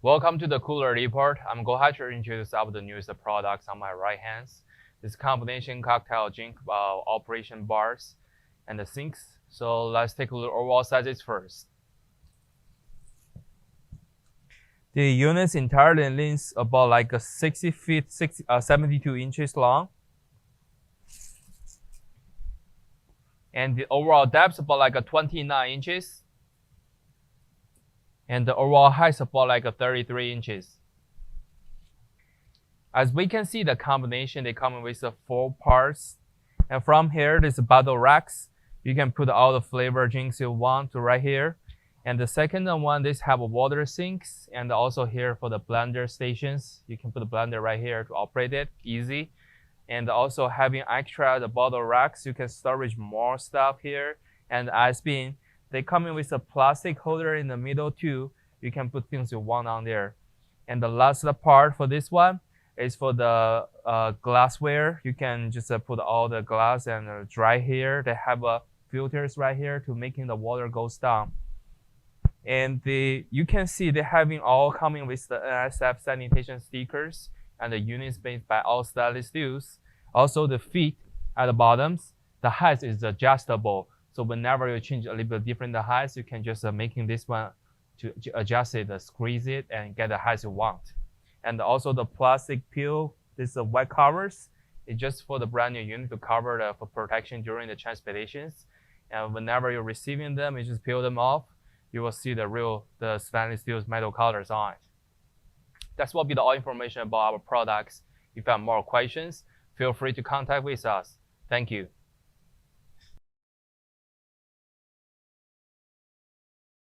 Welcome to the Cooler Report. I'm Go to introduce some of the newest products on my right hand. This combination cocktail drink operation bars and the sinks. So let's take a look at overall sizes first. The unit's entire length is about like 60 feet, 72 inches long. And the overall depth is about like 29 inches. And the overall height is about like 33 inches. As we can see, the combination, they come with 4 parts. And from here, there's bottle racks. You can put all the flavor drinks you want to right here. And the second one, this have water sinks. And also here for the blender stations, you can put the blender right here to operate it, easy. And also having extra the bottle racks, you can storage more stuff here. And as being, they come in with a plastic holder in the middle too. You can put things you want on there. And the last part for this one is for the glassware. You can just put all the glass and dry here. They have filters right here to making the water goes down. And you can see they having all coming with the NSF sanitation stickers and the units made by all stainless steels. Also the feet at the bottoms, the height is adjustable. So whenever you change a little bit different the heights, you can just making this one to adjust it, squeeze it, and get the height you want. And also the plastic peel, this white covers, it's just for the brand new unit to cover for protection during the transportations. And whenever you're receiving them, you just peel them off. You will see the stainless steel metal colors on it. That's what will be all information about our products. If you have more questions, feel free to contact with us. Thank you.